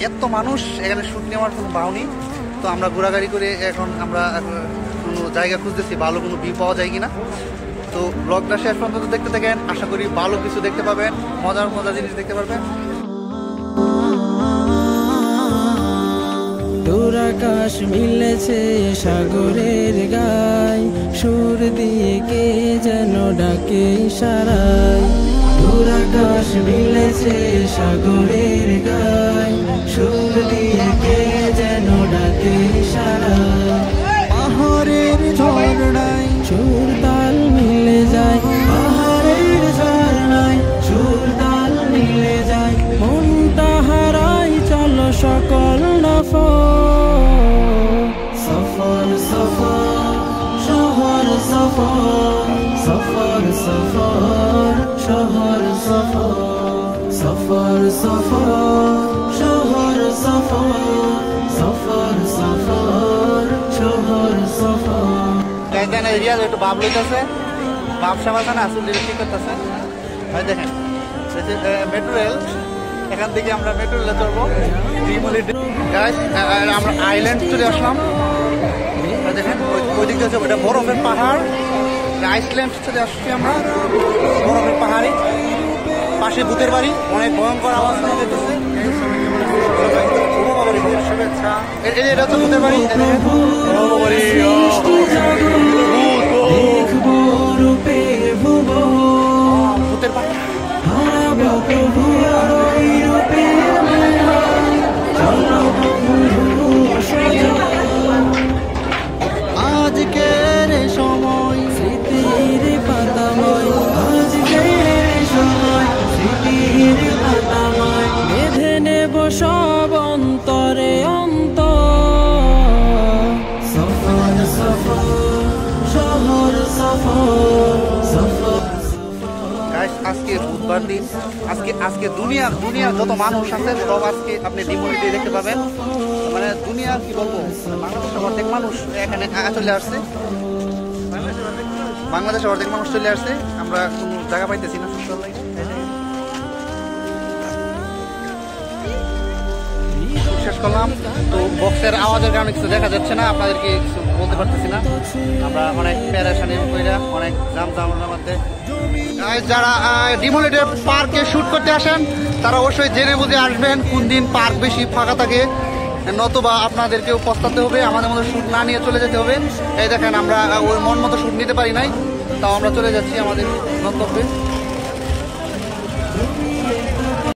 এত মানুষ এখানে শ্যুট নেওয়ার কোনো বাউনি। তো আমরা ঘোরাঘুরি করে এখন আমরা কোনো জায়গা খুঁজতেছি, ভালো কোনো ভিউ পাওয়া যায় কিনা। তো ব্লগটা শেষ পর্যন্ত দেখতে থাকেন, আশা করি ভালো কিছু দেখতে পাবেন, মজার মজার জিনিস দেখতে পারবেন। দূর আকাশ মিলেছে সাগরের গায়, সুর দিয়ে কে যেন ডাকে ইশারায়। দূর আকাশ মিলেছে সাগরের গায়, সুর দিয়ে কে যেন ডাকে ইশারায়। পাহাড়ের ঝর্ণায় সুর তাল মিলে যায়, পাহাড়ের ঝর্ণায় সুর তাল মিলে যায়। মনটা হারাই চলো সকল সফর সফর শহর সফর, সফর সফর শহর সফর, সফর সফর শহর সফর, সফর সফর শহর সফর। রিয়াজ একটু ভাব লইতেছে, ভাব সামাল না আসল ঠিক করতেছে। দেখেন মেট্রো রেল, এখান থেকে আমরা মেট্রো রেলে চড়বো। আমরা আইল্যান্ড চলে আসলাম। দেখেন ওই দিকে আছে ওইটা বরফের পাহাড়, আইসল্যান্ড চলে আসছি আমরা। বরফের পাহাড়ে পাশে ভূতের বাড়ি, অনেক ভয়ঙ্কর আওয়াজ শোনা যেতেছে। এটা হচ্ছে ভূতের বাড়ি, ভূতের বাড়ি। আজকের সময় স্মৃতির পাতাময়, আজকের সময় স্মৃতির পাতাময়। বেঁধে নেব সব অন্তরে অন্তর, সফর সফর শহর সফর, সফর। আজকে বুধবার দিন, আজকে দুনিয়ার যত মানুষ আছে সব আজকে আপনি ডিমোলিতে দেখতে পাবেন। মানে দুনিয়া কি বলবো, বাংলাদেশের অর্ধেক মানুষ এখানে চলে আসছে, বাংলাদেশের অর্ধেক মানুষ চলে আসছে। আমরা কোনো জায়গা পাইতেছি না। শেষ করলাম তো বক্সের আওয়াজের কারণে কিছু দেখা যাচ্ছে না, আপনাদেরকে কিছু বলতে পারতেছি না। আমরা অনেক প্যারাশানি কইরা অনেক জামের মধ্যে। যারা ডিমোলিটে পার্কে শুট করতে আসেন তারা অবশ্যই জেনে বুঝে আসবেন কোন দিন পার্ক বেশি ফাঁকা থাকে, নতুবা আপনাদেরকেও পস্তাতে হবে, আমাদের মতো শুট না নিয়ে চলে যেতে হবে। এই দেখেন আমরা ওই মন মতো শুট নিতে পারি নাই, তাও আমরা চলে যাচ্ছি আমাদের গন্তব্যে।